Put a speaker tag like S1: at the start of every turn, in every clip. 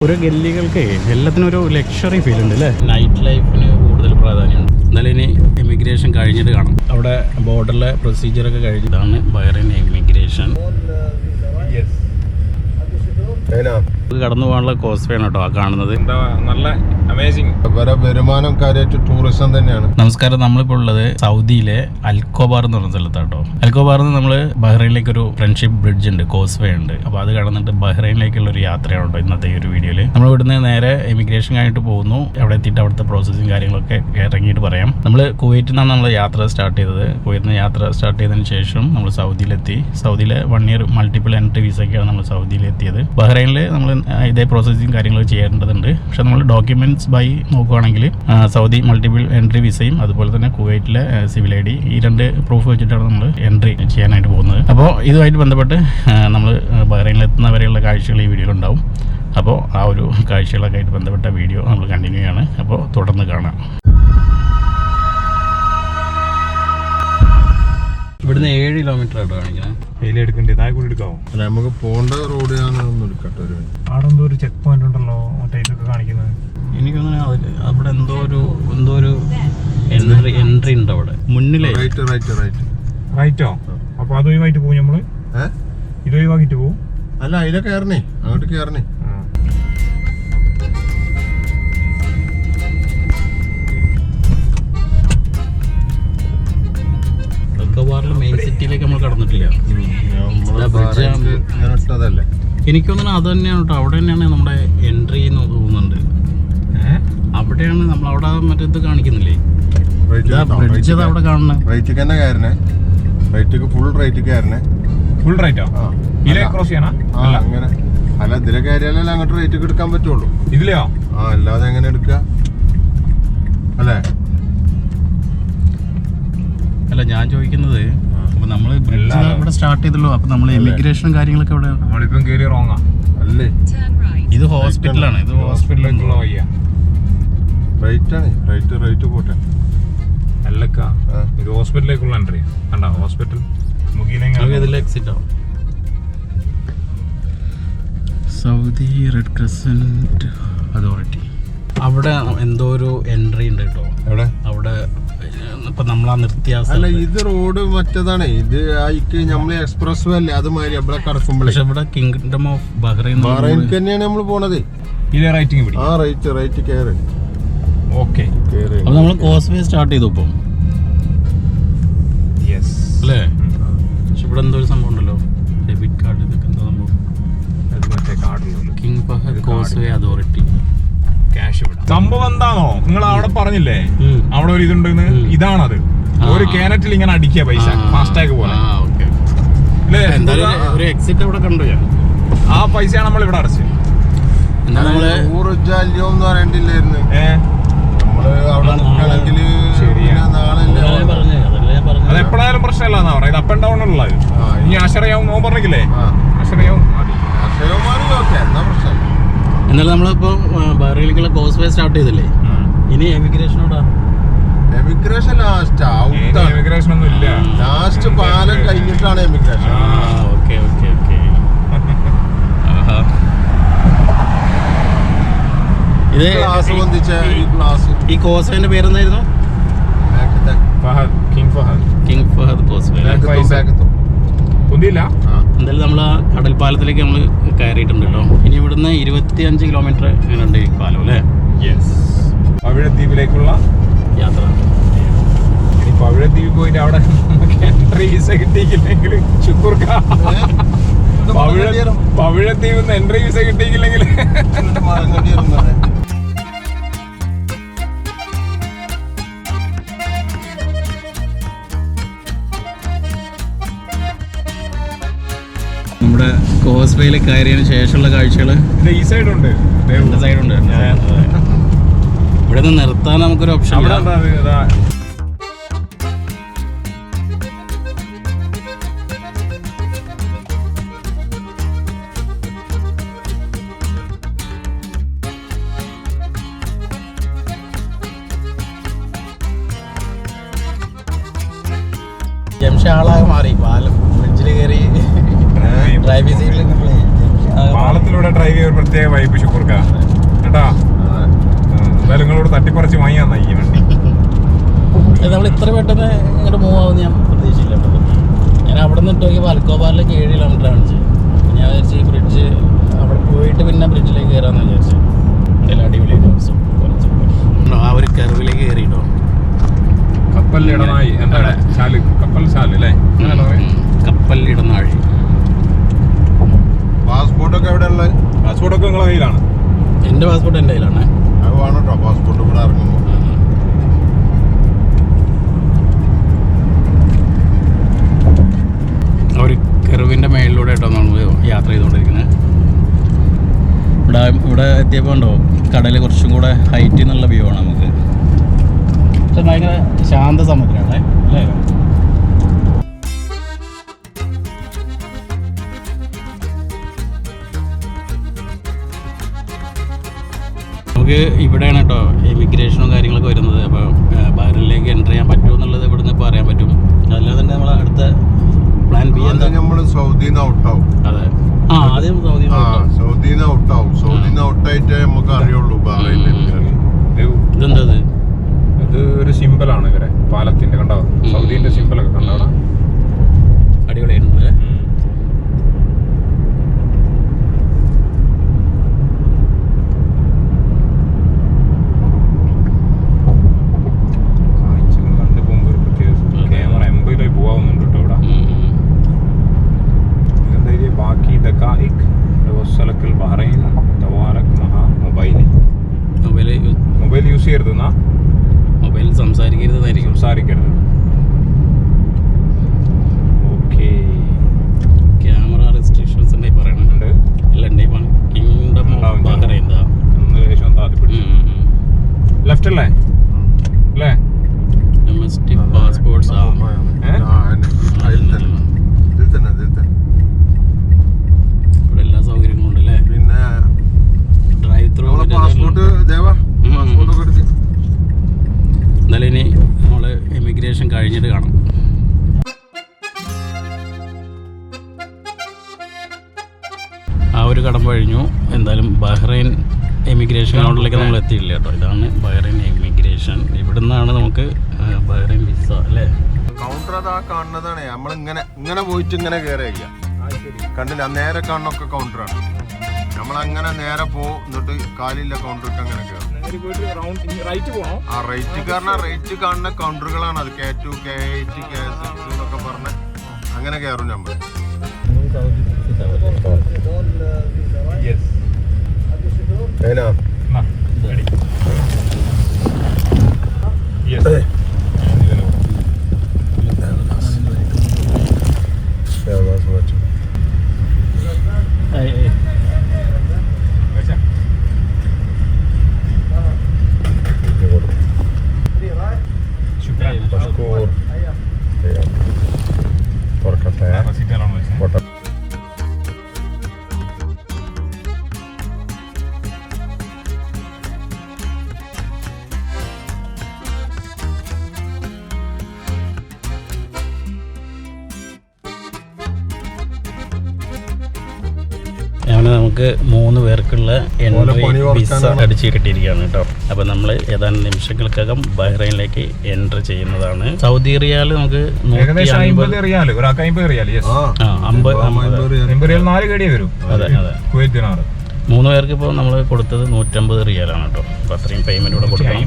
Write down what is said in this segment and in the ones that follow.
S1: ഓരോ ഗല്ലികൾക്ക് എല്ലാത്തിനും ഒരു ലക്ഷറി ഫീൽ ഉണ്ട് അല്ലേ. നൈറ്റ് ലൈഫിന് കൂടുതൽ പ്രാധാന്യമുണ്ട്. എന്നാലും ഇനി ഇമിഗ്രേഷൻ കഴിഞ്ഞിട്ട് കാണാം. അവിടെ ബോർഡറിലെ പ്രൊസീജിയറൊക്കെ കഴിഞ്ഞിട്ടാണ് ബഹ്റൈൻ ഇമിഗ്രേഷൻ. കടന്നു പോകാനുള്ള കോസ്റ്റ് വേണം കേട്ടോ ആ കാണുന്നത്.
S2: നല്ല അമേസിംഗ്
S3: വരുമാനം കാര്യമായിട്ട് ടൂറിസം തന്നെയാണ്.
S1: നമസ്കാരം, നമ്മളിപ്പോൾ ഉള്ളത് സൗദിയിലെ അൽക്കോബാർ എന്ന് പറഞ്ഞ സ്ഥലത്താട്ടോ. അൽക്കോബാറിൽ നിന്ന് നമ്മൾ ബഹ്റൈനിലേക്ക് ഒരു ഫ്രണ്ട്ഷിപ്പ് ബ്രിഡ്ജ് ഉണ്ട്, കോസ്വേ ഉണ്ട്. അപ്പോൾ അത് കടന്നിട്ട് ബഹ്റൈനിലേക്കുള്ള ഒരു യാത്രയാണ് കേട്ടോ ഇന്നത്തെ ഈ ഒരു വീഡിയോയിൽ. നമ്മൾ ഇവിടുന്ന് നേരെ ഇമിഗ്രേഷൻ കഴിഞ്ഞിട്ട് പോകുന്നു. അവിടെ എത്തിയിട്ട് അവിടുത്തെ പ്രോസസ്സിങ് കാര്യങ്ങളൊക്കെ ഇറങ്ങിയിട്ട് പറയാം. നമ്മൾ കുവൈറ്റിൽ നിന്നാണ് നമ്മൾ യാത്ര സ്റ്റാർട്ട് ചെയ്തത്. കുവൈറ്റിൽ നിന്ന് യാത്ര സ്റ്റാർട്ട് ചെയ്തതിന് ശേഷം നമ്മൾ സൗദിയിലെത്തി. സൗദിയിലെ 1 ഇയർ മൾട്ടിപ്പിൾ എൻട്രി വിസയ്ക്കാണ് നമ്മൾ സൗദിയിലെത്തിയത്. ബഹ്റൈനിൽ നമ്മൾ ഇതേ പ്രോസസ്സിങ് കാര്യങ്ങളൊക്കെ ചെയ്യേണ്ടതുണ്ട്. പക്ഷെ നമ്മൾ ഡോക്യുമെന്റ്സ് ബൈ നോക്കുകയാണെങ്കിൽ സൗദി മൾട്ടിപ്പിൾ എൻട്രി വിസയും അതുപോലെ തന്നെ കുവൈറ്റിലെ സിവിൽ ID, ഈ 2 പ്രൂഫ് വെച്ചിട്ടാണ് നമ്മൾ എൻട്രി ചെയ്യാനായിട്ട് പോകുന്നത്. അപ്പോൾ ഇതുമായിട്ട് ബന്ധപ്പെട്ട് നമ്മൾ ബഹ്റൈനിൽ എത്തുന്ന വരെയുള്ള കാഴ്ചകൾ ഈ വീഡിയോയിൽ ഉണ്ടാവും. അപ്പോൾ ആ ഒരു കാഴ്ചകളൊക്കെ ആയിട്ട് ബന്ധപ്പെട്ട വീഡിയോ നമ്മൾ കണ്ടിന്യൂ ചെയ്യാണ്. അപ്പോൾ തുടർന്ന് കാണാം. ഇവിടുന്ന് 7 കിലോമീറ്റർ ആട്ടോ കാണിക്കുന്നത്.
S2: എടുക്കണ്ടേ താഴെ കൂടി എടുക്കാവോ?
S3: നമുക്ക് പോണ്ട റോഡ് എടുക്കട്ടെ.
S2: അവിടെ എന്തോ ഒരു ചെക്ക് പോയിന്റ് ഉണ്ടല്ലോ മറ്റേ ഇതൊക്കെ കാണിക്കുന്നത്.
S1: എനിക്കൊന്നും അവിടെ എന്തോ ഒരു എൻട്രി ഉണ്ട് അവിടെ മുന്നിലേ.
S2: റൈറ്റോ? അപ്പൊ അത് ഒഴിവായിട്ട് പോകും നമ്മള്. ഇത് ഒഴിവാക്കിട്ട് പോകും.
S3: അല്ല അതിലെ കയറണേ, അങ്ങോട്ട് കയറണേ.
S1: മെയിൻ സിറ്റിയിലേക്ക് നമ്മൾ കടന്നിട്ടില്ല. എനിക്കൊന്നും അത് തന്നെയാണ് കേട്ടോ. അവിടെ തന്നെയാണ് നമ്മുടെ എൻട്രി എന്ന് തോന്നുന്നുണ്ട്. അവിടെയാണ് നമ്മൾ അവിടെ മറ്റേ ഇത് കാണിക്കുന്നില്ലേ, ബ്രിഡ്ജ് അവിടെ കാണുന്നത്.
S3: റൈറ്റിക്ക് തന്നെ കയറണേ. റൈറ്റിക്ക് ഫുൾ റൈറ്റ് കയറണേ.
S2: ഫുൾ റൈറ്റോ? ക്രോസ് ചെയ്യണ?
S3: അങ്ങനെ അല്ല, ഇതിലെ കയറിയാലല്ലേ അങ്ങോട്ട് റൈറ്റിക്ക് എടുക്കാൻ പറ്റുള്ളൂ.
S2: ഇതിലെയോ?
S3: അല്ലാതെ എങ്ങനെ എടുക്കുക അല്ലേ?
S1: അല്ല, ഞാൻ ചോദിക്കുന്നത് അപ്പൊ നമ്മള് ബ്രിഡ്ജ് ഇവിടെ സ്റ്റാർട്ട് ചെയ്തല്ലോ. അപ്പൊ നമ്മള് ഇമിഗ്രേഷനും കാര്യങ്ങളൊക്കെ അവിടെ
S2: നമ്മളിപ്പം കയറി റോങ്ങാ
S3: അല്ലേ?
S1: ഇത് ഹോസ്പിറ്റലാണ്. ഇത്
S2: ഹോസ്പിറ്റലിലേക്കുള്ള വയ്യ.
S3: റൈറ്റ് ആണ്. റൈറ്റ് പോട്ടെ.
S2: അല്ലക്ക, ഇത് ഹോസ്പിറ്റലിലേക്കുള്ള എൻട്രി കണ്ടോ? ഹോസ്പിറ്റൽ
S1: എക്സിറ്റ് ആവും. Saudi red crescent authority. അവിടെ എന്തോ ഒരു എൻട്രി ഉണ്ട് കേട്ടോ. അവിടെ ഇപ്പൊ നമ്മളാ നിർത്തിയ.
S3: അല്ല, ഇത് റോഡ് മറ്റേതാണ്. ഇത് നമ്മള് എക്സ്പ്രസ് വേ അല്ലേ, അതുമാതിരി അവിടെ കടക്കുമ്പോഴേ.
S1: പക്ഷെ ഇവിടെ കിങ്ഡം ഓഫ് ബഹ്റൈൻ
S3: തന്നെയാണ് നമ്മൾ പോണത്. റൈറ്റ് കയറി.
S2: ഓക്കെ,
S1: അപ്പൊ നമ്മള് കോസ്വേ സ്റ്റാർട്ട് ചെയ്തു ഇപ്പം അല്ലേ? പക്ഷെ ഇവിടെ എന്തോ ഒരു സംഭവം ഉണ്ടല്ലോ, ഡെബിറ്റ് കാർഡ്. ഇതൊക്കെ എന്താ സംഭവം? King Fahd Causeway authority.
S2: സംഭവം എന്താണോ നിങ്ങൾ അവിടെ പറഞ്ഞില്ലേ, അവിടെ ഒരു ഇതുണ്ടെന്ന്. ഇതാണത്. ഒരു കാനറ്റിൽ ഇങ്ങനെ അടിക്കുക പൈസ, ഫാസ്ടാഗ് പോലെ.
S1: ഒരു എക്സിറ്റ് അവിടെ കണ്ടു ഞാൻ.
S2: ആ പൈസയാണ് നമ്മൾ ഇവിടെ അടച്ചത്.
S3: പറയണ്ടില്ലായിരുന്നു. നമ്മള് അവിടെ നിൽക്കണമെങ്കിൽ
S2: അത് എപ്പോഴായാലും പ്രശ്നമല്ല പറയാം. ഇത് അപ്പ് ആൻഡ് ഡൗൺ ഉള്ളത്. ഇനി അഷറയാവും നോ പറഞ്ഞില്ലേ? അഷറയാവും
S1: എന്നാലും നമ്മളിപ്പോ ബഹ്റൈനിലേക്കുള്ള കോസ്വേ സ്റ്റാർട്ട് ചെയ്തില്ലേ? ഇനി എമിഗ്രേഷനോടാ.
S3: എമിഗ്രേഷൻ എമിഗ്രേഷൻ ഒന്നും ഇല്ല. ലാസ്റ്റ് പാലം കഴിഞ്ഞിട്ടാണ് എമിഗ്രേഷൻ.
S1: ഇത് ഈ കോസ്വേന്റെ പേരെന്തായിരുന്നു? King Fahd Causeway. എന്തായാലും നമ്മൾ ആ കടൽപ്പാലത്തിലേക്ക് നമ്മൾ കയറിയിട്ടുണ്ട് കേട്ടോ. ഇനി ഇവിടുന്ന് 25 കിലോമീറ്റർ ഉണ്ട് ഈ പാലം അല്ലേ?
S2: പവിഴദ്വീപിലേക്കുള്ള
S1: യാത്ര.
S2: ഇനി പവിഴദ്വീപ് പോയിട്ട് അവിടെ എൻട്രി വിസ കിട്ടിയില്ലെങ്കിൽ പവിഴദ്വീപിൽ നിന്ന് എൻട്രി വിസ കിട്ടിയില്ലെങ്കിൽ
S1: നമ്മുടെ കോസ്വേയിൽ കയറിയതിന് ശേഷമുള്ള കാഴ്ചകൾ
S2: ഈ സൈഡുണ്ട്,
S1: സൈഡുണ്ട്. ഇവിടെ നിന്ന് നിർത്താൻ നമുക്കൊരു ഓപ്ഷൻ. ജംഷ ആളാകെ മാറി. പാലം ബ്രിഡ്ജിൽ കയറി ഡ്രൈവിംഗ് സീറ്റിൽ
S2: പാളത്തിലൂടെ ഡ്രൈവ് ചെയ്യുന്ന ഒരു പ്രത്യേക വൈബ് ഷുക്കൂർക്ക കേട്ടാ. എന്തായാലും നിങ്ങളോട് തട്ടിപ്പറിച്ച് വാങ്ങിയാ ഈ വണ്ടി.
S1: നമ്മൾ ഇത്ര പെട്ടെന്ന് ഇങ്ങോട്ട് മൂവ് ആവുമെന്ന് ഞാൻ പ്രതീക്ഷിച്ചില്ല. ഞാൻ അവിടെ നിന്ന് നോക്കിയപ്പോൾ അൽക്കോബാറിലേക്ക് 7 കിലോമീറ്റർ കാണിച്ചു. ഞാൻ വിചാരിച്ചു ഈ ബ്രിഡ്ജ് അവിടെ പോയിട്ട് പിന്നെ ബ്രിഡ്ജിലേക്ക് കയറാമെന്ന് വിചാരിച്ചു. എന്തായാലും അടിപൊളിയായിട്ട് ആ ഒരു കർവിലേക്ക് കയറിയിട്ടോ.
S2: കപ്പലിടനാഴി എന്താണ് ചാല്, കപ്പൽ ചാല് അല്ലേ?
S1: കപ്പലിടനാഴി.
S3: പാസ്പോർട്ടൊക്കെ എവിടെ ഉള്ളത്?
S2: പാസ്പോർട്ടൊക്കെ നിങ്ങളെ കയ്യിലാണ്?
S1: എൻ്റെ പാസ്പോർട്ട് എൻ്റെ കയ്യിലാണ്.
S3: അത് വേണം കേട്ടോ പാസ്പോർട്ട് ഇവിടെ ഇറങ്ങുമ്പോൾ.
S1: ഒരു കെറുവിൻ്റെ മേളിലൂടെ കേട്ടോ നമ്മൾ യാത്ര ചെയ്തുകൊണ്ടിരിക്കുന്നത്. ഇവിടെ എത്തിയപ്പോൾ ഉണ്ടോ കടൽ കുറച്ചും കൂടെ ഹൈറ്റിൽ നിന്നുള്ള വ്യൂ ആണ് നമുക്ക്. പക്ഷെ ഭയങ്കര ശാന്ത സമുദ്രമാണ് അല്ലേ? നമുക്ക് ഇവിടെയാണ് കേട്ടോ ഇമിഗ്രേഷനും കാര്യങ്ങളൊക്കെ വരുന്നത്. അപ്പോൾ ബഹ്റൈനിലേക്ക് എൻ്റർ ചെയ്യാൻ പറ്റുമോ എന്നുള്ളത് ഇവിടുന്ന് ഇപ്പോൾ അറിയാൻ പറ്റും. അല്ലാതെ തന്നെ നമ്മൾ അടുത്ത പ്ലാൻ ബി എന്താ?
S3: നമ്മൾ സൗദിന്ന് ഔട്ടാവും.
S1: അതെ, ആദ്യം
S3: സൗദിന്ന് ഔട്ടാവും. സൗദിന്ന് ഔട്ടായിട്ടേ നമുക്ക് അറിയുള്ളൂ
S1: ഇതെന്താ?
S2: ഇത് ഒരു സിമ്പിളാണ് ഇവരെ പാലത്തിന്റെ, കണ്ടോ? സൗദിന്റെ സിമ്പിളൊക്കെ കണ്ടോ?
S1: അടിപൊളിയായിട്ടുണ്ട്.
S2: കണ്ടു പോകുമ്പോ ഒരു പ്രത്യേക ക്യാമറ 80 പോവാവുന്നുണ്ട് കേട്ടോ ഇവിടെ. ഇതെന്താ ബാക്കി ദക്കായിക് വസ്സലക്കൽ ബഹ്റൈൻ തവാരക് മഹാ മൊബൈൽ യൂസ് ചെയ്യരുത് എന്നാ?
S1: മൊബൈൽ സംസാരിക്കരുതായിരിക്കും.
S2: സംസാരിക്കരുത്. ഓക്കെ.
S1: ക്യാമറ റെസ്ട്രിക്ഷൻസ് ഉണ്ടെങ്കിൽ പറയണുണ്ട്. കിങ്ഡം ഓഫ് ബഹ്റൈൻ
S2: ലെഫ്റ്റ് അല്ലേ? അല്ലേ?
S1: ഡൊമസ്റ്റിക് പാസ്പോർട്ട്സ് ഇവിടെ എല്ലാ സൗകര്യങ്ങളും ഉണ്ട് അല്ലേ?
S3: പിന്നെ
S1: ഡ്രൈവ് ത്രൂ
S3: പാസ്പോർട്ട് പാസ്പോർട്ടൊക്കെ എടുത്ത്
S1: എന്നാലും ഇനി നമ്മൾ ഇമിഗ്രേഷൻ കഴിഞ്ഞിട്ട് കാണാം. ആ ഒരു കടമ്പ കഴിഞ്ഞു. എന്തായാലും ബഹ്റൈൻ ഇമിഗ്രേഷൻ ഗ്രൗണ്ടിലേക്ക് നമ്മൾ എത്തിയില്ല കേട്ടോ. ഇതാണ് ബഹ്റൈൻ ഇമിഗ്രേഷൻ. ഇവിടെ നിന്നാണ് നമുക്ക് ബഹ്റൈൻ വിസ അല്ലേ?
S3: കൗണ്ടർ അതാ കാണുന്നതാണ്. നമ്മളിങ്ങനെ പോയിട്ട് ഇങ്ങനെ കയറിയ കണ്ടില്ല, നേരെ കാണുന്നൊക്കെ കൗണ്ടറാണ്. നമ്മളങ്ങനെ നേരെ പോകും, എന്നിട്ട് കാലില്ല കൗണ്ടർക്ക് അങ്ങനെ കയറും. ആ റേറ്റ് കാണുന്ന കൗണ്ടറുകളാണ് അത്. K2, K8, K6 എന്നൊക്കെ പറഞ്ഞ് അങ്ങനെ കയറും നമ്മൾ.
S1: അങ്ങനെ നമുക്ക് 3 പേർക്കുള്ള എൻട്രി വിസ അടിച്ച് കിട്ടിയിരിക്കുകയാണ് കേട്ടോ. അപ്പോൾ നമ്മൾ ഏതാനും നിമിഷങ്ങൾക്കകം ബഹ്റൈനിലേക്ക് എൻട്രി ചെയ്യുന്നതാണ്. സൗദി റിയാൽ നമുക്ക്
S2: 50 റിയാൽ, ഒരാൾക്ക് 50 റിയാൽ.
S1: അതെ അതെ. 3 പേർക്ക് ഇപ്പോൾ നമ്മൾ കൊടുത്തത് 150 റിയാലാണ് കേട്ടോ. അപ്പോൾ അത്രയും പേയ്മെൻറ്റ് ഇവിടെ കൊടുക്കണം.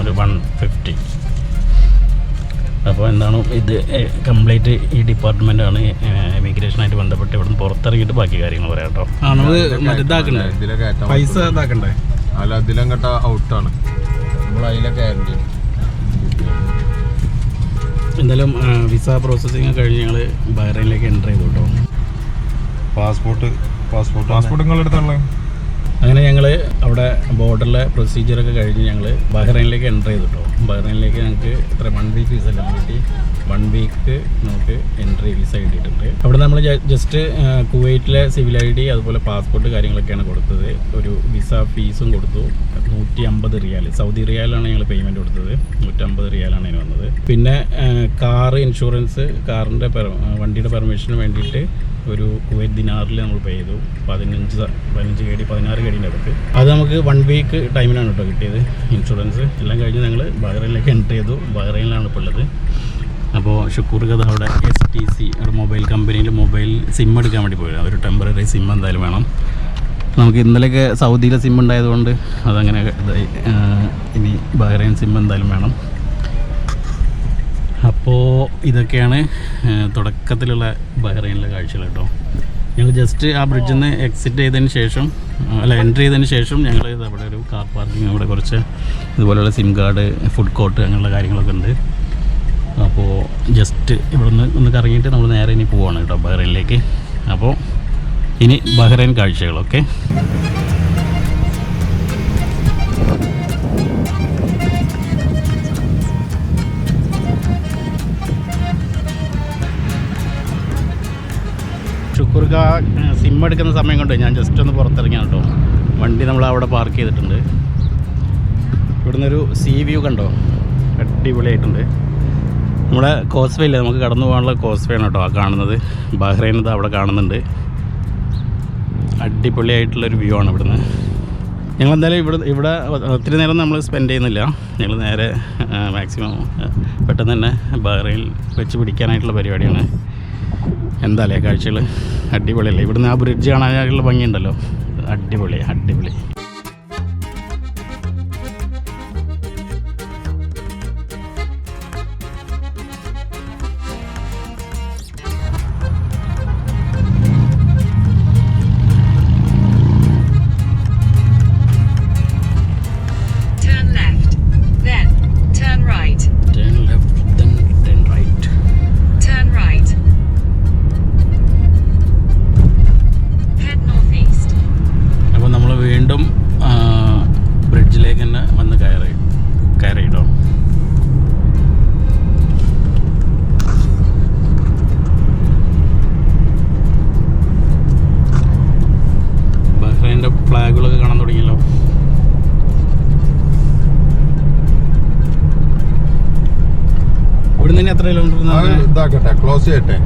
S1: ഒരു 150. അപ്പോൾ എന്താണ് ഇത് കംപ്ലീറ്റ് ഈ ഡിപ്പാർട്ട്മെൻറ്റാണ് ഇമിഗ്രേഷനായിട്ട് ബന്ധപ്പെട്ട് ഇവിടെ നിന്ന് പുറത്തിറങ്ങിയിട്ട് ബാക്കി കാര്യങ്ങൾ പറയാം കേട്ടോ. നമുക്ക് ഇതാക്കണ്ടേ, പൈസ ഇതാക്കണ്ടേ?
S3: അല്ല, അതിലങ്ങോട്ട് ഔട്ടാണ് നമ്മൾ. അതിലൊക്കെ
S1: എന്തായാലും വിസ പ്രോസസ്സിങ് കഴിഞ്ഞ് ഞങ്ങൾ ബഹ്റൈനിലേക്ക് എൻ്റർ ചെയ്തു കേട്ടോ.
S2: പാസ്പോർട്ട് നിങ്ങളെടുത്താണല്ലോ.
S1: അങ്ങനെ ഞങ്ങൾ അവിടെ ബോർഡറിലെ പ്രൊസീജിയറൊക്കെ കഴിഞ്ഞ് ഞങ്ങൾ ബഹ്റൈനിലേക്ക് എൻ്റർ ചെയ്തു കേട്ടോ. ബഹ്റൈനിലേക്ക് ഞങ്ങൾക്ക് 1 വീക്ക് വിസ എല്ലാം കിട്ടി. 1 വീക്ക് നമുക്ക് എൻട്രി വിസ കിട്ടിയിട്ടുണ്ട്. അവിടെ നമ്മൾ ജസ്റ്റ് കുവൈറ്റിലെ സിവിൽ ID അതുപോലെ പാസ്പോർട്ട് കാര്യങ്ങളൊക്കെയാണ് കൊടുത്തത്. ഒരു വിസ ഫീസും കൊടുത്തു. 150 റിയാൽ, സൗദി റിയാലാണ് ഞങ്ങൾ പേയ്മെൻറ്റ് കൊടുത്തത്. 150 റിയാലാണ് അതിന് വന്നത്. പിന്നെ കാർ ഇൻഷുറൻസ്, കാറിൻ്റെ വണ്ടിയുടെ പെർമിഷന് വേണ്ടിയിട്ട് ഒരു കുവൈറ്റ് ദിനാറിൽ നമ്മൾ പേ ചെയ്തു 15 KD 16 KDൻ്റെ അടുത്ത്. അത് നമുക്ക് 1 വീക്ക് ടൈമിനാണ് കേട്ടോ കിട്ടിയത് ഇൻഷുറൻസ്. എല്ലാം കഴിഞ്ഞ് ഞങ്ങൾ ബഹ്റൈനിലേക്ക് എൻ്റർ ചെയ്തു. ബഹ്റൈനിലാണ് ഇപ്പോൾ ഉള്ളത്. അപ്പോൾ ഷുക്കൂർ കഥ അവിടെ STC ഒരു മൊബൈൽ കമ്പനിയിൽ മൊബൈൽ സിം എടുക്കാൻ വേണ്ടി പോയത്. ഒരു ടെമ്പററി സിം എന്തായാലും വേണം. നമുക്ക് ഇന്നലെയൊക്കെ സൗദിയിലെ സിം ഉണ്ടായതുകൊണ്ട് അതങ്ങനെ ഇതായി. ഇനി ബഹ്റൈൻ സിം എന്തായാലും വേണം. അപ്പോൾ ഇതൊക്കെയാണ് തുടക്കത്തിലുള്ള ബഹ്റൈനിലെ കാഴ്ചകൾ കേട്ടോ. ഞങ്ങൾ ജസ്റ്റ് ആ ബ്രിഡ്ജിൽ നിന്ന് എക്സിറ്റ് ചെയ്തതിന് ശേഷം എൻട്രി ചെയ്തതിന് ശേഷം ഞങ്ങൾ അവിടെ ഒരു കാർ പാർക്കിംഗ്, അവിടെ കുറച്ച് ഇതുപോലെയുള്ള സിം കാർഡ്, ഫുഡ് കോർട്ട് അങ്ങനെയുള്ള കാര്യങ്ങളൊക്കെ ഉണ്ട്. അപ്പോൾ ജസ്റ്റ് ഇവിടെ ഒന്ന് കറങ്ങിയിട്ട് നമ്മൾ നേരെ ഇനി പോവാണ് കേട്ടോ ബഹ്റൈനിലേക്ക്. അപ്പോൾ ഇനി ബഹ്റൈൻ കാഴ്ചകളൊക്കെ. ഷുക്കൂർക്ക് സിം എടുക്കുന്ന സമയം കൊണ്ട് ഞാൻ ജസ്റ്റ് ഒന്ന് പുറത്തിറങ്ങിയാണ് കേട്ടോ. വണ്ടി നമ്മൾ അവിടെ പാർക്ക് ചെയ്തിട്ടുണ്ട്. ഇവിടുന്ന് ഒരു സീ വ്യൂ കണ്ടോ, അടിപൊളിയായിട്ടുണ്ട്. നമ്മുടെ കോസ്വേ ഇല്ലേ, നമുക്ക് കടന്നു പോകാനുള്ള കോസ്വേ ആണ് കേട്ടോ ആ കാണുന്നത്. ബഹ്റൈൻ ഇത് അവിടെ കാണുന്നുണ്ട്. അടിപൊളിയായിട്ടുള്ളൊരു വ്യൂ ആണ് ഇവിടുന്ന്. ഞങ്ങൾ എന്തായാലും ഇവിടെ ഒത്തിരി നേരം നമ്മൾ സ്പെൻഡ് ചെയ്യുന്നില്ല. ഞങ്ങൾ നേരെ മാക്സിമം പെട്ടെന്ന് തന്നെ ബഹ്റൈനിൽ വെച്ച് പിടിക്കാനായിട്ടുള്ള പരിപാടിയാണ്. എന്താല്ലേ കാഴ്ചകൾ അടിപൊളിയല്ലേ. ഇവിടുന്ന് ആ ബ്രിഡ്ജ് കാണാനായിട്ടുള്ള ഭംഗിയുണ്ടല്ലോ, അടിപൊളി അടിപൊളി. ബ്രിഡ്ജിലേക്ക് തന്നെ വന്ന് കയറിയിട്ടോ. ബഹ്റൈൻ്റെ ഫ്ലാഗുകളൊക്കെ കാണാൻ തുടങ്ങിയല്ലോ. ഇവിടുന്ന് തന്നെ എത്ര കിലോമീറ്റർ
S3: ക്ലോസ് ചെയ്യട്ടെ?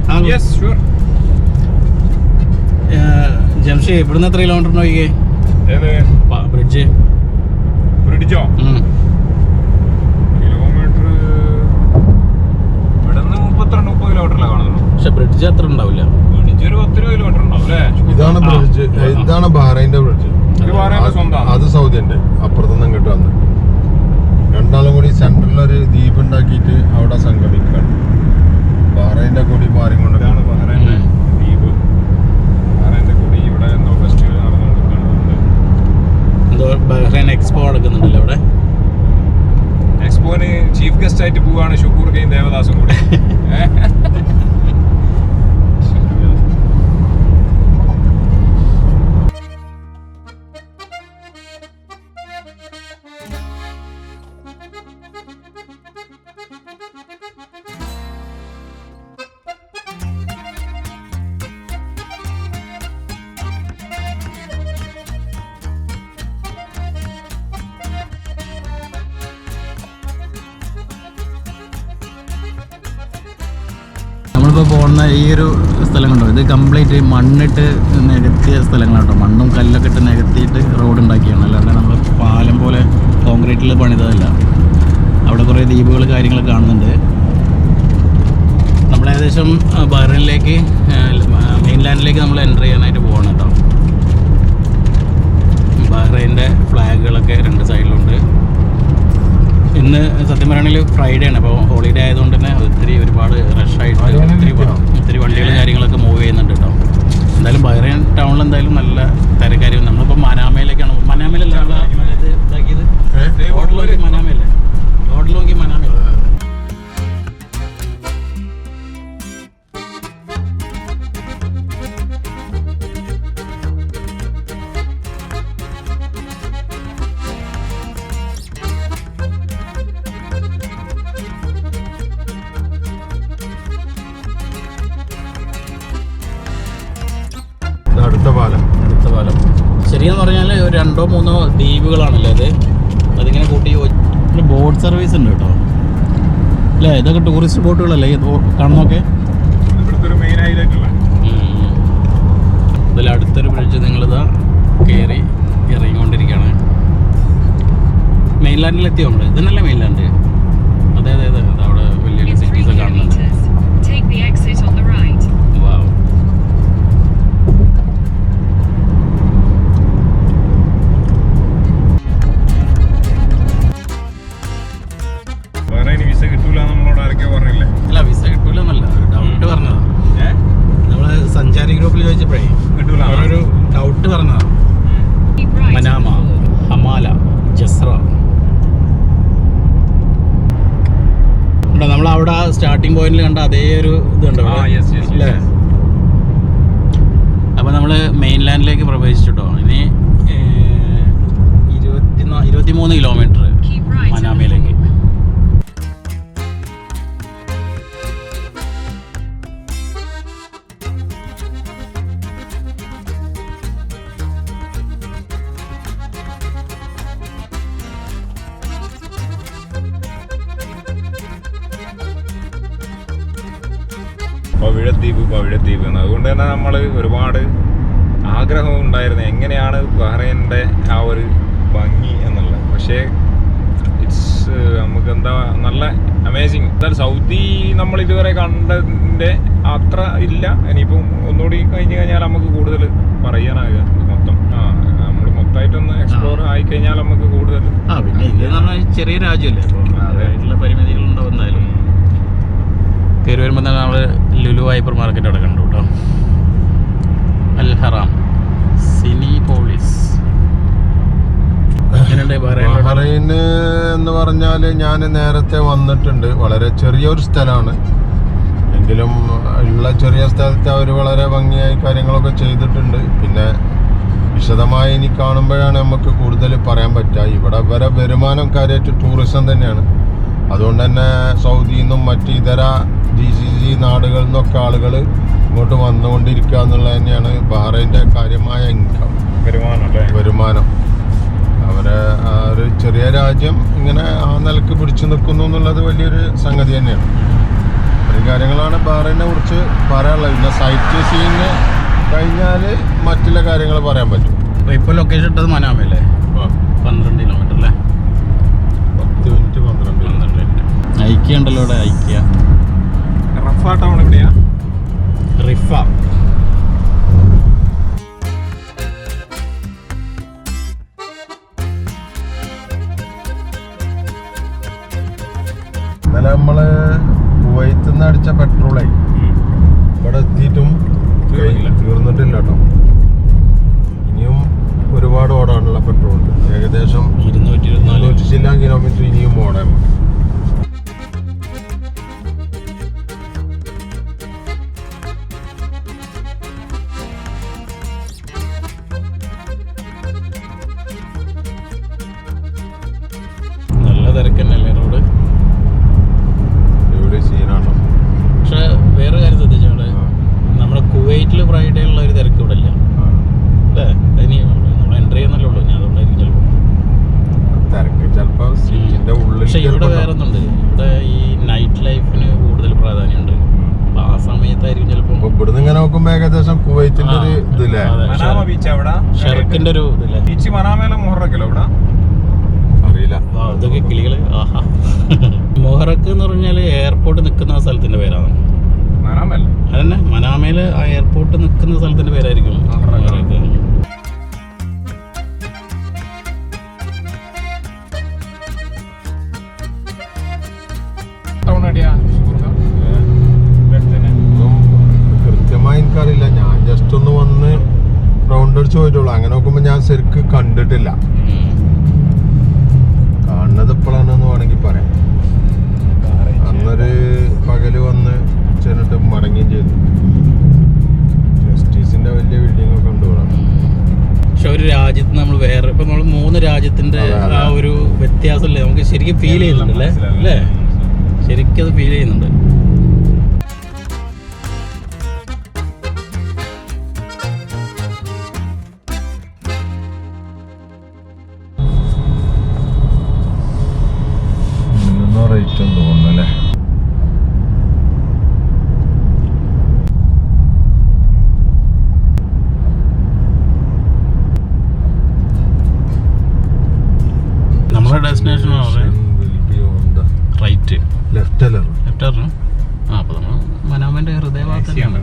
S1: ജംഷി ഇവിടുന്ന് എത്ര കിലോമീറ്റർ നോക്കിയേ ബ്രിഡ്ജ്?
S2: ബ്രിഡ്ജോ കിലോമീറ്റർ ഇവിടുന്ന് 32-30 കിലോമീറ്ററിലാണ് കാണുന്നത്.
S1: പക്ഷെ ബ്രിഡ്ജ് അത്ര ഉണ്ടാവില്ല.
S2: ബ്രിഡ്ജ് ഒരു 10-20 കിലോമീറ്റർ ഉണ്ടാവും അല്ലേ?
S3: ഇതാണ് ബ്രിഡ്ജ്. ഇതാണ് ബഹ്റൈൻ്റെ ബ്രിഡ്ജ്. അത് സൗദിന്റെ അപ്പുറത്തുനിന്ന് ഇങ്ങോട്ട് വന്ന് രണ്ടാളും കൂടി സെൻട്രലിലൊരു ദ്വീപ് ഉണ്ടാക്കിയിട്ട് അവിടെ സംഗമിക്കാണ്. ബഹ്റൈൻ്റെ കൂടി മാറിക്കൊണ്ട്
S2: ബഹ്റൈൻ്റെ ദ്വീപ്. ബഹ്റൈൻ്റെ കൂടി ഇവിടെ എന്തോ ഫെസ്റ്റിവൽ നടന്നുകൊണ്ടിരിക്കുകയാണ്.
S1: എന്തോ ബഹ്റൈൻ എക്സ്പോ നടക്കുന്നുണ്ടല്ലോ അവിടെ.
S2: എക്സ്പോന് ചീഫ് ഗസ്റ്റ് ആയിട്ട് പോവാണ് ഷുക്കൂർ കെയും ദേവദാസും കൂടി.
S1: നമ്മളിപ്പോൾ പോകുന്ന ഈ ഒരു സ്ഥലം കണ്ടോ, ഇത് കംപ്ലീറ്റ് മണ്ണിട്ട് നികത്തിയ സ്ഥലങ്ങളാണ് കേട്ടോ. മണ്ണും കല്ലൊക്കെ ഇട്ട് നികത്തിയിട്ട് റോഡ് ഉണ്ടാക്കിയാണ്, അല്ലാണ്ട് നമ്മൾ പാലം പോലെ കോൺക്രീറ്റിൽ പണിതതല്ല. അവിടെ കുറേ ദ്വീപുകൾ കാര്യങ്ങളൊക്കെ കാണുന്നുണ്ട്. നമ്മൾ ഏകദേശം ബഹ്റൈനിലേക്ക് മെയിൻലാൻഡിലേക്ക് നമ്മൾ എൻ്റർ ചെയ്യാനായിട്ട് പോകണം കേട്ടോ. ബഹ്റൈൻ്റെ ഫ്ലാഗുകളൊക്കെ രണ്ട് സൈഡിലുണ്ട്. ഇന്ന് സത്യം പറയുകയാണെങ്കിൽ ഫ്രൈഡേ ആണ്, അപ്പോൾ ഹോളിഡേ ആയതുകൊണ്ട് തന്നെ ഒരുപാട് റഷായിട്ട് ഒത്തിരി വണ്ടികളും കാര്യങ്ങളൊക്കെ മൂവ് ചെയ്യുന്നുണ്ട് കേട്ടോ. എന്തായാലും ബഹ്റൈൻ ടൗണിൽ എന്തായാലും നല്ല തിരക്കാരും. നമ്മളിപ്പോൾ മനാമയിലേക്കാണ്. മനാമയിലല്ല ഇത് ഇതാക്കിയത്, ഹോട്ടൽ നോക്കി മനാമയല്ലേ, ഹോട്ടൽ നോക്കി മനാമയല്ലേ.
S3: അടുത്ത പാലം
S1: ശരിയെന്ന് പറഞ്ഞാൽ ഒരു 2-3 ദ്വീപുകളാണല്ലേ അത്. അതിങ്ങനെ കൂട്ടി ഒരു ബോട്ട് സർവീസ് ഉണ്ട് കേട്ടോ അല്ലേ. ഇതൊക്കെ ടൂറിസ്റ്റ് ബോട്ടുകളല്ലേ കാണുന്നൊക്കെ.
S2: ഇവിടുത്തെ ഒരു മെയിൻ ഹൈലൈറ്റ് അല്ലേ.
S1: അതിൽ അടുത്തൊരു ബ്രിഡ്ജ് നിങ്ങളിതാ കയറി ഇറങ്ങിക്കൊണ്ടിരിക്കുകയാണ്. മെയിൻലാൻഡിലെത്തിയോ നമ്മൾ? ഇതന്നല്ലേ മെയിൻലാൻഡ്? അതെ അതെ അതെ, അവിടെ വലിയ വലിയ സിറ്റീസ് കാണുന്നുണ്ട്. വാവ്.
S2: വിസ കിട്ടൂല നമ്മളോട് ആരൊക്കെ പറഞ്ഞില്ലേ?
S1: അല്ല, വിസ കിട്ടൂലെന്നല്ല, ഒരു ഡൗട്ട് പറഞ്ഞതാ. നമ്മള് സഞ്ചാരി ഗ്രൂപ്പിൽ ചോദിച്ചപ്പോഴേ
S2: കിട്ടൂല
S1: ഒരു ഡൗട്ട് പറഞ്ഞതാ. മനാമ, ഹമാല, ജസ്ര. നമ്മളവിടെ സ്റ്റാർട്ടിംഗ് പോയിന്റിൽ കണ്ട അതേ ഒരു ഇതുണ്ടോ അല്ലേ? അപ്പൊ നമ്മള് മെയിൻലാൻഡിലേക്ക് പ്രവേശിച്ചിട്ടോ. ഇനി 23 കിലോമീറ്റർ മനാമയിലേക്ക്.
S2: പവിഴദ്വീപ് അതുകൊണ്ട് തന്നെ നമ്മൾ ഒരുപാട് ആഗ്രഹം ഉണ്ടായിരുന്നു എങ്ങനെയാണ് ബഹ്റൈൻ്റെ ആ ഒരു ഭംഗി എന്നുള്ളത്. പക്ഷേ ഇറ്റ്സ് നമുക്ക് എന്താ നല്ല അമേസിങ്. എന്നാൽ സൗദി നമ്മൾ ഇതുവരെ കണ്ടതിൻ്റെ അത്ര ഇല്ല. ഇനിയിപ്പം ഒന്നുകൂടി കഴിഞ്ഞ് കഴിഞ്ഞാൽ നമുക്ക് കൂടുതൽ പറയാനാകുക. മൊത്തം നമ്മൾ മൊത്തമായിട്ടൊന്ന് എക്സ്പ്ലോർ ആയിക്കഴിഞ്ഞാൽ നമുക്ക് കൂടുതൽ.
S1: പിന്നെ ഇത് ചെറിയ രാജ്യമല്ലേ, അപ്പോൾ പരിമിതികളുണ്ടോ എന്തായാലും. കയറി വരുമ്പോൾ തന്നെ നമ്മൾ ലുലു ഹൈപ്പർ മാർക്കറ്റ് അവിടെ കണ്ടു കേട്ടോ. അൽ ഹറാം, സിനിപോളിസ്.
S3: ബഹ്റൈന് എന്ന് പറഞ്ഞാൽ ഞാൻ നേരത്തെ വന്നിട്ടുണ്ട്. വളരെ ചെറിയൊരു സ്ഥലമാണ് എങ്കിലും ഉള്ള ചെറിയ സ്ഥലത്ത് അവർ വളരെ ഭംഗിയായി കാര്യങ്ങളൊക്കെ ചെയ്തിട്ടുണ്ട്. പിന്നെ വിശദമായി ഇനി കാണുമ്പോഴാണ് നമുക്ക് കൂടുതൽ പറയാൻ പറ്റുക. ഇവിടെ വരെ വരുമാനം കാര്യമായിട്ട് ടൂറിസം തന്നെയാണ്. അതുകൊണ്ട് തന്നെ സൗദിയിൽ നിന്നും മറ്റ് ഇതര GCC നാടുകളിൽ നിന്നൊക്കെ ആളുകൾ ഇങ്ങോട്ട് വന്നുകൊണ്ടിരിക്കുക എന്നുള്ളത് തന്നെയാണ് ബഹ്റൈൻ്റെ കാര്യമായ ഇൻകം, വരുമാനം. അവരെ ഒരു ചെറിയ രാജ്യം ഇങ്ങനെ ആ നിലക്ക് പിടിച്ചു നിൽക്കുന്നു എന്നുള്ളത് വലിയൊരു സംഗതി തന്നെയാണ്. ഇത്രയും കാര്യങ്ങളാണ് ബഹ്റൈനെ കുറിച്ച് പറയാനുള്ളത്. പിന്നെ സൈറ്റ് സീയിങ് കഴിഞ്ഞാൽ മറ്റുള്ള കാര്യങ്ങൾ പറയാൻ പറ്റും.
S1: അപ്പോൾ ഇപ്പോൾ ലൊക്കേഷൻ ഇട്ടത് മനാമയല്ലേ? 12 കിലോമീറ്റർ അല്ലേ?
S3: 10 മിനിറ്റ് 12 മിനിറ്റ്.
S1: ഐക്യ ഉണ്ടല്ലോ ഇവിടെ. ഐക്യ
S2: റഫ ടൗൺ എവിടെയാ?
S1: റിഫ.
S3: ഇന്നലെ നമ്മള് കുവൈത്തിൽ നിന്ന് അടിച്ച പെട്രോളേ ഇവിടെ എത്തിയിട്ടും തീർന്നിട്ടില്ല കേട്ടോ. ഇനിയും ഒരുപാട് ഓടാനുള്ള പെട്രോൾ ഉണ്ട്. ഏകദേശം 224 ചില്ലാൻ കിലോമീറ്റർ ഇനിയും ഓടാൻ.
S1: നല്ല തിരക്കന്നല്ലേ റോഡ്?
S3: ഇവിടെ സീനാണോ?
S1: പക്ഷെ വേറെ കാര്യം ശ്രദ്ധിച്ചാൽ നമ്മുടെ കുവൈറ്റിൽ ഫ്രൈഡേ ഉള്ള ഒരു തിരക്ക് ഇവിടെ ഇല്ല അല്ലേ? അതിന് നമ്മൾ എൻ്റർ ചെയ്യുന്നല്ലേ ഉള്ളൂ. ഞാൻ അതുകൊണ്ടായിരിക്കും ചിലപ്പോൾ
S3: തിരക്ക് ചിലപ്പോൾ സീറ്റിന്റെ ഉള്ളിൽ.
S1: പക്ഷെ ഇവിടെ വേറെ ഒന്നുണ്ട്. ഇവിടെ ഈ നൈറ്റ് ലൈഫിന് കൂടുതൽ പ്രാധാന്യമുണ്ട്. അപ്പൊ ആ സമയത്തായിരിക്കും ചിലപ്പോൾ.
S3: ഇവിടുന്ന് ഇങ്ങനെ നോക്കുമ്പോ ഏകദേശം കുവൈറ്റിന്റെ ഒരു ഇതില്ലേ,
S1: ഷെർക്കിന്റെ ഒരു ഇതില്ലേ?
S2: ബീച്ച് മനാമയിലെ മുഹറക്കല്ലോ ഇവിടെ?
S3: അറിയില്ല.
S1: ഇതൊക്കെ കിളികള്. ആഹാ. മൊഹറക്ക് എന്ന് പറഞ്ഞാല് എയർപോർട്ട് നിൽക്കുന്ന സ്ഥലത്തിന്റെ പേരാണ്. അതന്നെ, മനാമയില് ആ എയർപോർട്ട് നിൽക്കുന്ന സ്ഥലത്തിന്റെ പേരായിരിക്കും മൊഹറക്ക്.
S3: കൃത്യമായി എനിക്കറിയില്ല. ഞാൻ ജസ്റ്റ് ഒന്ന് വന്ന് റൗണ്ട് അടിച്ച് പോയിട്ടുള്ളൂ. അങ്ങനെ നോക്കുമ്പോ ഞാൻ ശരിക്ക് കണ്ടിട്ടില്ല. കാണുന്നത് ഇപ്പോഴാണെന്ന് വേണമെങ്കിൽ പറയാം. അന്നൊരു പകല് വന്ന് ചെന്നിട്ട് മടങ്ങുകയും ചെയ്തു. ജസ്റ്റിസിന്റെ വലിയ ബിൽഡിംഗ് ഒക്കെ ഉണ്ട് ഇവിടെ.
S1: പക്ഷെ ഒരു രാജ്യത്ത് നമ്മൾ വേറെ ഇപ്പൊ നമ്മൾ 3 രാജ്യത്തിന്റെ ആ ഒരു വ്യത്യാസമല്ലേ നമുക്ക് ശരിക്കും ഫീൽ ചെയ്യുന്നുണ്ടല്ലേ? അല്ലേ? ശരിക്കും അത് ഫീൽ ചെയ്യുന്നുണ്ട്.
S3: റേറ്റ് തോന്നുന്നല്ലേ?
S1: നമ്മുടെ ഡെസ്റ്റിനേഷൻ റൈറ്റ്
S3: ലെഫ്റ്റ് അല്ല
S1: ലെഫ്റ്റ് പറഞ്ഞു. ആ അപ്പോൾ നമ്മൾ മനാമൻ്റെ ഹൃദയഭാഗത്തൊക്കെയാണ്.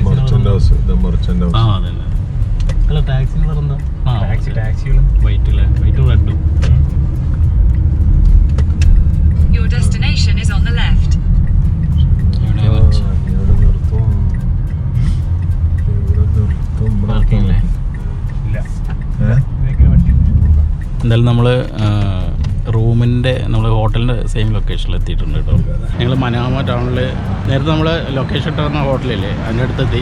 S3: മർച്ചന്റ് ഹൗസ്
S1: ആ അതെ അല്ല ടാക്സി കളർ എന്താ? ആ ടാക്സികൾ വൈറ്റില്ലേ, വൈറ്റും റെഡും.
S4: Your destination is on the left.
S1: എന്തായാലും നമ്മൾ റൂമിൻ്റെ നമ്മൾ ഹോട്ടലിൻ്റെ സെയിം ലൊക്കേഷനിൽ എത്തിയിട്ടുണ്ട് കേട്ടോ. ഞങ്ങൾ മനാമ ടൗണിൽ നേരത്തെ നമ്മൾ ലൊക്കേഷൻ ഇട്ടിരുന്ന ഹോട്ടലില്ലേ അതിൻ്റെ അടുത്തെത്തി.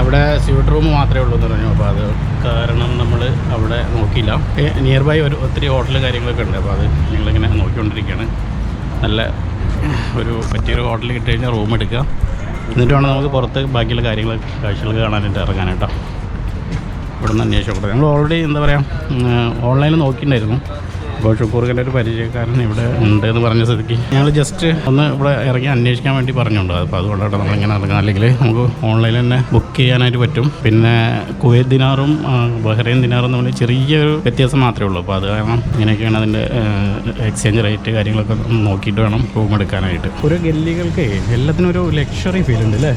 S1: അവിടെ സ്യൂട്ട് റൂം മാത്രമേ ഉള്ളൂ എന്ന് പറഞ്ഞു. അപ്പോൾ അത് കാരണം നമ്മൾ അവിടെ നോക്കിയില്ല. നിയർ ബൈ ഒത്തിരി ഹോട്ടൽ കാര്യങ്ങളൊക്കെ ഉണ്ട്. അപ്പോൾ അത് ഞങ്ങളിങ്ങനെ നോക്കിക്കൊണ്ടിരിക്കുകയാണ്. നല്ല ഒരു പറ്റിയൊരു ഹോട്ടൽ കിട്ടി കഴിഞ്ഞാൽ റൂം എടുക്കുക, എന്നിട്ട് വേണം നമുക്ക് പുറത്ത് ബാക്കിയുള്ള കാഴ്ചകൾ കാണാനായിട്ട് ഇറങ്ങാനായിട്ടോ. ഇവിടെ നിന്ന് അന്വേഷിച്ചു കൊടുത്തത് ഞങ്ങൾ ഓൾറെഡി എന്താ പറയുക ഓൺലൈനിൽ നോക്കിയിട്ടുണ്ടായിരുന്നു. അപ്പോൾ ഷുക്കൂർഖൻ്റെ ഒരു പരിചയക്കാരൻ ഇവിടെ ഉണ്ട് എന്ന് പറഞ്ഞ സ്ഥിതിക്ക് ഞങ്ങൾ ജസ്റ്റ് ഒന്ന് ഇവിടെ ഇറങ്ങി അന്വേഷിക്കാൻ വേണ്ടി പറഞ്ഞുണ്ട്. അപ്പോൾ അതുകൊണ്ടാണ് നമ്മളിങ്ങനെ ഇറങ്ങുക. അല്ലെങ്കിൽ നമുക്ക് ഓൺലൈനിൽ തന്നെ ബുക്ക് ചെയ്യാനായിട്ട് പറ്റും. പിന്നെ കുവൈറ്റ് ദിനാറും ബഹ്റൈൻ ദിനാറും തമ്മിൽ ചെറിയൊരു വ്യത്യാസം മാത്രമേ ഉള്ളൂ. അപ്പോൾ അത് കാരണം ഇങ്ങനെയൊക്കെയാണ് അതിൻ്റെ എക്സ്ചേഞ്ച് റേറ്റ് കാര്യങ്ങളൊക്കെ നോക്കിയിട്ട് വേണം റൂം എടുക്കാനായിട്ട്. ഓരോ ഗല്ലികൾക്ക് എല്ലാത്തിനും ഒരു ലക്ഷറി ഫീൽ ഉണ്ട് അല്ലേ?